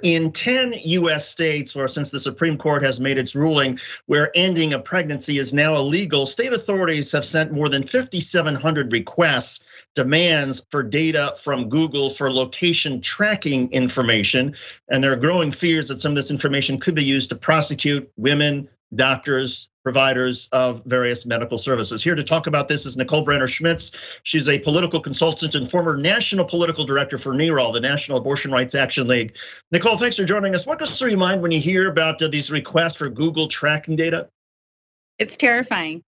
In 10 US states, where since the Supreme Court has made its ruling where ending a pregnancy is now illegal, state authorities have sent more than 5,700 requests, demands for data from Google for location tracking information. And there are growing fears that some of this information could be used to prosecute women, doctors, providers of various medical services. Here to talk about this is Nicole Brener-Schmitz. She's a political consultant and former national political director for NARAL, the National Abortion Rights Action League. Nicole, thanks for joining us. What goes through your mind when you hear about these requests for Google tracking data? It's terrifying.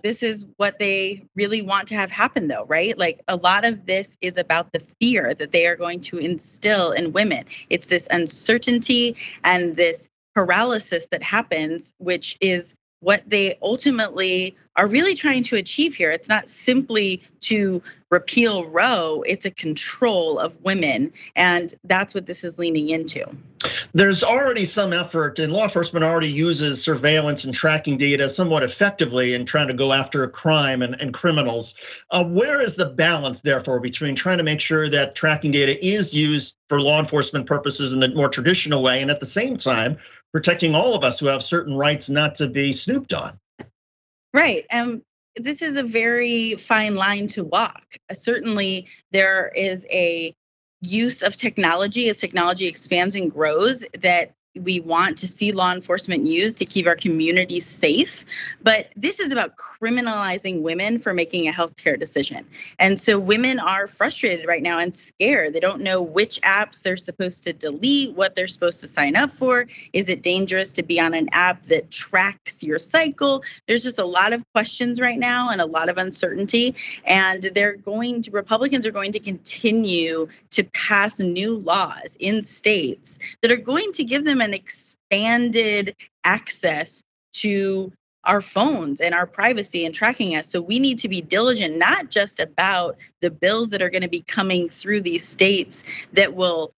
This is what they really want to have happen, though, right? Like, a lot of this is about the fear that they are going to instill in women. It's this uncertainty and this paralysis that happens, which is what they ultimately are really trying to achieve here. It's not simply to repeal Roe, it's a control of women. And that's what this is leaning into. There's already some effort, and law enforcement already uses surveillance and tracking data somewhat effectively in trying to go after crime and criminals. Where is the balance, therefore, between trying to make sure that tracking data is used for law enforcement purposes in the more traditional way, and at the same time, protecting all of us who have certain rights not to be snooped on? Right. This is a very fine line to walk. Certainly, there is a use of technology as technology expands and grows that we want to see law enforcement use to keep our communities safe. But this is about criminalizing women for making a healthcare decision. And so women are frustrated right now and scared. They don't know which apps they're supposed to delete, what they're supposed to sign up for. Is it dangerous to be on an app that tracks your cycle? There's just a lot of questions right now and a lot of uncertainty. And Republicans are going to continue to pass new laws in states that are going to give them an expanded access to our phones and our privacy and tracking us. So we need to be diligent, not just about the bills that are going to be coming through these states that will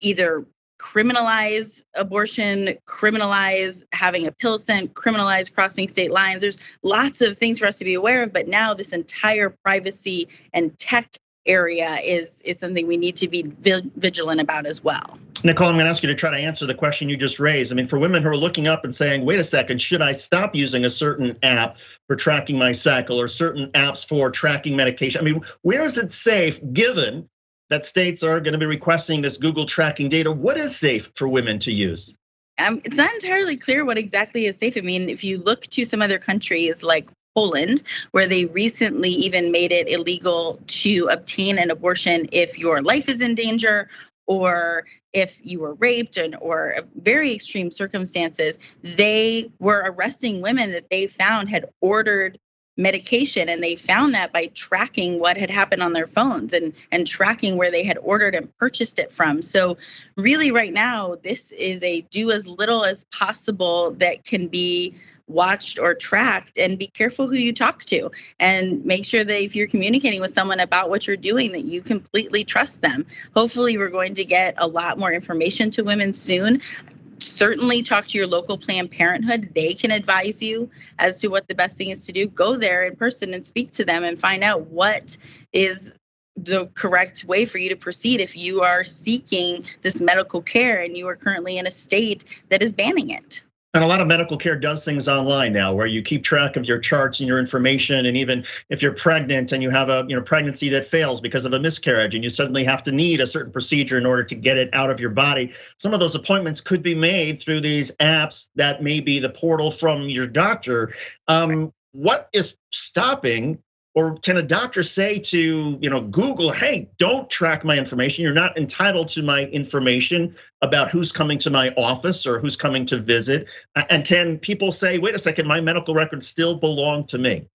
either criminalize abortion, criminalize having a pill sent, criminalize crossing state lines. There's lots of things for us to be aware of, but now this entire privacy and tech area is something we need to be vigilant about as well. Nicole, I'm going to ask you to try to answer the question you just raised. I mean, for women who are looking up and saying, wait a second, should I stop using a certain app for tracking my cycle or certain apps for tracking medication? I mean, where is it safe, given that states are going to be requesting this Google tracking data? What is safe for women to use? It's not entirely clear what exactly is safe. I mean, if you look to some other countries like Poland, where they recently even made it illegal to obtain an abortion if your life is in danger or if you were raped or very extreme circumstances, they were arresting women that they found had ordered medication, and they found that by tracking what had happened on their phones and tracking where they had ordered and purchased it from. So really right now, this is a do as little as possible that can be watched or tracked, and be careful who you talk to and make sure that if you're communicating with someone about what you're doing, that you completely trust them. Hopefully we're going to get a lot more information to women soon. Certainly talk to your local Planned Parenthood. They can advise you as to what the best thing is to do. Go there in person and speak to them and find out what is the correct way for you to proceed if you are seeking this medical care and you are currently in a state that is banning it. And a lot of medical care does things online now, where you keep track of your charts and your information. And even if you're pregnant and you have a pregnancy that fails because of a miscarriage, and you suddenly have to need a certain procedure in order to get it out of your body, some of those appointments could be made through these apps that may be the portal from your doctor. What is stopping? Or can a doctor say to Google, hey, don't track my information. You're not entitled to my information about who's coming to my office or who's coming to visit. And can people say, wait a second, my medical records still belong to me?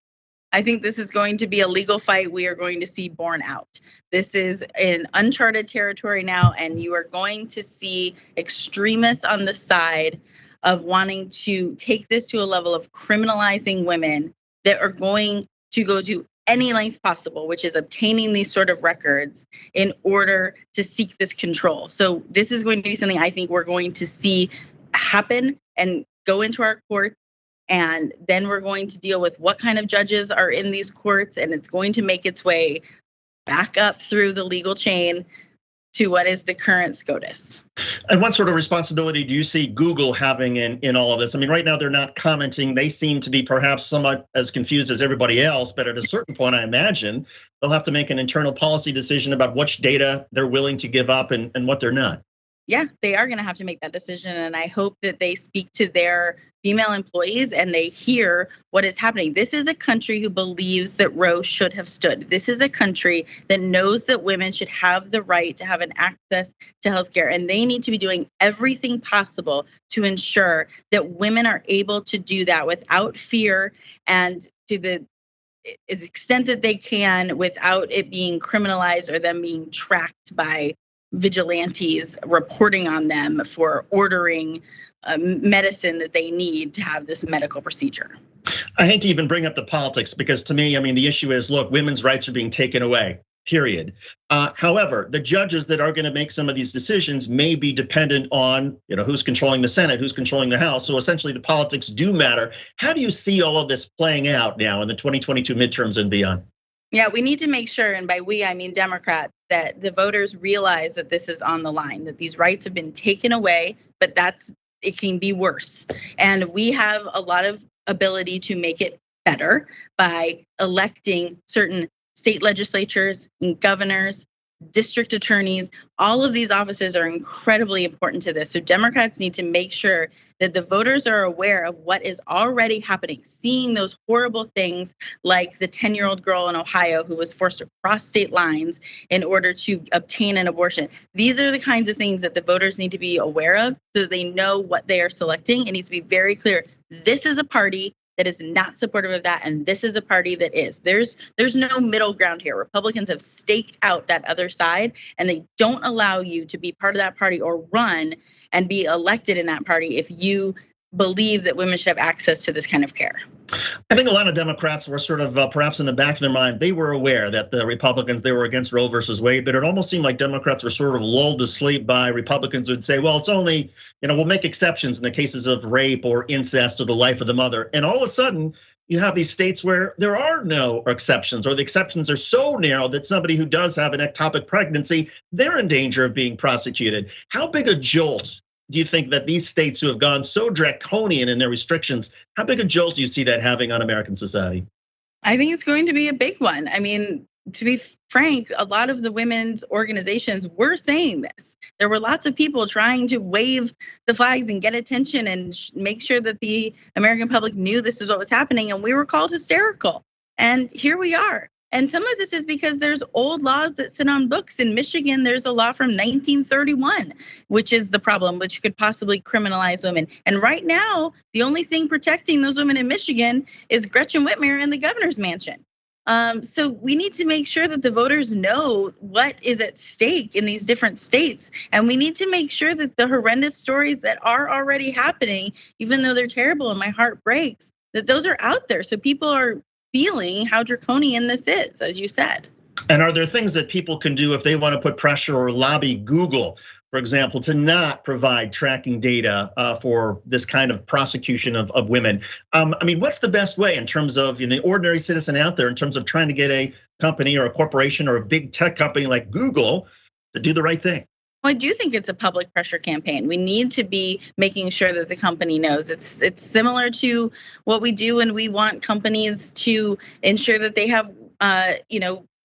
I think this is going to be a legal fight we are going to see borne out. This is in uncharted territory now, and you are going to see extremists on the side of wanting to take this to a level of criminalizing women that are going to go to any length possible, which is obtaining these sort of records in order to seek this control. So this is going to be something I think we're going to see happen and go into our courts. And then we're going to deal with what kind of judges are in these courts, and it's going to make its way back up through the legal chain to what is the current SCOTUS. And what sort of responsibility do you see Google having in all of this? I mean, right now they're not commenting. They seem to be perhaps somewhat as confused as everybody else, but at a certain point, I imagine they'll have to make an internal policy decision about which data they're willing to give up and what they're not. Yeah, they are going to have to make that decision. And I hope that they speak to their female employees and they hear what is happening. This is a country who believes that Roe should have stood. This is a country that knows that women should have the right to have an access to healthcare. And they need to be doing everything possible to ensure that women are able to do that without fear and to the extent that they can without it being criminalized or them being tracked by vigilantes reporting on them for ordering medicine that they need to have this medical procedure. I hate to even bring up the politics because to me, I mean, the issue is, look, women's rights are being taken away, period. However, the judges that are going to make some of these decisions may be dependent on, who's controlling the Senate, who's controlling the House. So essentially the politics do matter. How do you see all of this playing out now in the 2022 midterms and beyond? Yeah, we need to make sure, and by we, I mean Democrats, that the voters realize that this is on the line, that these rights have been taken away, but it can be worse. And we have a lot of ability to make it better by electing certain state legislatures and governors, district attorneys. All of these offices are incredibly important to this. So Democrats need to make sure that the voters are aware of what is already happening, seeing those horrible things like the 10-year-old girl in Ohio who was forced to cross state lines in order to obtain an abortion. These are the kinds of things that the voters need to be aware of so that they know what they are selecting. It needs to be very clear. This is a party that is not supportive of that, and this is a party that is. There's no middle ground here. Republicans have staked out that other side, and they don't allow you to be part of that party or run and be elected in that party if you believe that women should have access to this kind of care. I think a lot of Democrats were sort of perhaps in the back of their mind, they were aware that the Republicans, they were against Roe versus Wade, but it almost seemed like Democrats were sort of lulled to sleep by Republicans who would say, well, it's only, we'll make exceptions in the cases of rape or incest or the life of the mother. And all of a sudden, you have these states where there are no exceptions, or the exceptions are so narrow that somebody who does have an ectopic pregnancy, they're in danger of being prosecuted. How big a jolt do you think that these states who have gone so draconian in their restrictions, how big a jolt do you see that having on American society? I think it's going to be a big one. I mean, to be frank, a lot of the women's organizations were saying this. There were lots of people trying to wave the flags and get attention and make sure that the American public knew this was what was happening. And we were called hysterical. And here we are. And some of this is because there's old laws that sit on books. In Michigan, there's a law from 1931, which is the problem, which could possibly criminalize women. And right now, the only thing protecting those women in Michigan is Gretchen Whitmer and the governor's mansion. So we need to make sure that the voters know what is at stake in these different states. And we need to make sure that the horrendous stories that are already happening, even though they're terrible and my heart breaks, that those are out there. So people are feeling how draconian this is, as you said. And are there things that people can do if they want to put pressure or lobby Google, for example, to not provide tracking data for this kind of prosecution of women? I mean, what's the best way in terms of the ordinary citizen out there in terms of trying to get a company or a corporation or a big tech company like Google to do the right thing? Well, I do think it's a public pressure campaign. We need to be making sure that the company knows. It's similar to what we do when we want companies to ensure that they have,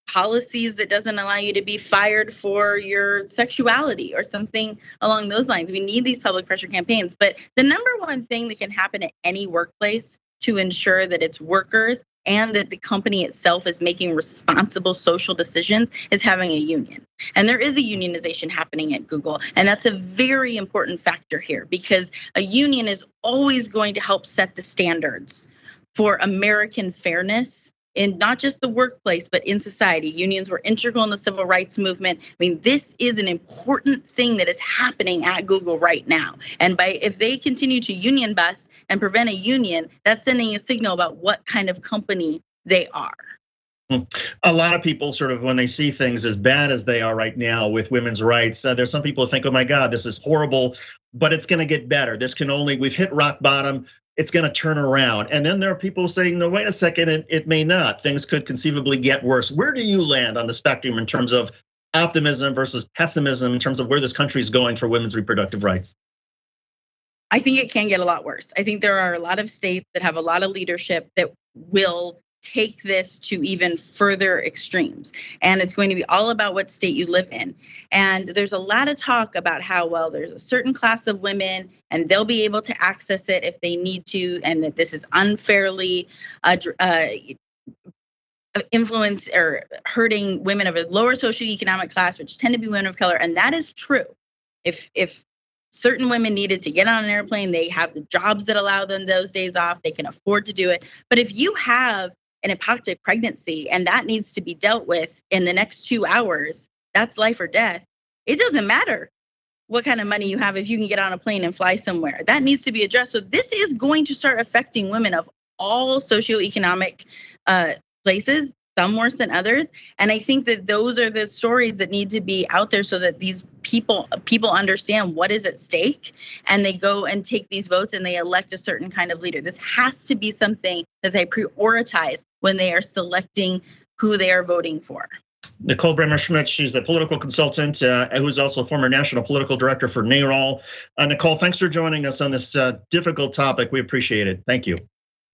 policies that doesn't allow you to be fired for your sexuality or something along those lines. We need these public pressure campaigns. But the number one thing that can happen at any workplace to ensure that its workers and that the company itself is making responsible social decisions is having a union. And there is a unionization happening at Google. And that's a very important factor here because a union is always going to help set the standards for American fairness in not just the workplace, but in society. Unions were integral in the civil rights movement. I mean, this is an important thing that is happening at Google right now. And if they continue to union bust and prevent a union, that's sending a signal about what kind of company they are. A lot of people sort of, when they see things as bad as they are right now with women's rights, there's some people who think, oh my God, this is horrible, but it's gonna get better. We've hit rock bottom. It's going to turn around. And then there are people saying, no, wait a second, it may not. Things could conceivably get worse. Where do you land on the spectrum in terms of optimism versus pessimism in terms of where this country is going for women's reproductive rights? I think it can get a lot worse. I think there are a lot of states that have a lot of leadership that will take this to even further extremes. And it's going to be all about what state you live in. And there's a lot of talk about how, well, there's a certain class of women and they'll be able to access it if they need to, and that this is unfairly influence or hurting women of a lower socioeconomic class, which tend to be women of color. And that is true. If certain women needed to get on an airplane, they have the jobs that allow them those days off, they can afford to do it. But if you have an ectopic pregnancy and that needs to be dealt with in the next 2 hours, that's life or death. It doesn't matter what kind of money you have if you can get on a plane and fly somewhere. That needs to be addressed. So this is going to start affecting women of all socioeconomic places, some worse than others. And I think that those are the stories that need to be out there so that these people understand what is at stake, and they go and take these votes and they elect a certain kind of leader. This has to be something that they prioritize when they are selecting who they are voting for. Nicole Brener-Schmitz, she's the political consultant who's also former national political director for NARAL. Nicole, thanks for joining us on this difficult topic. We appreciate it. Thank you.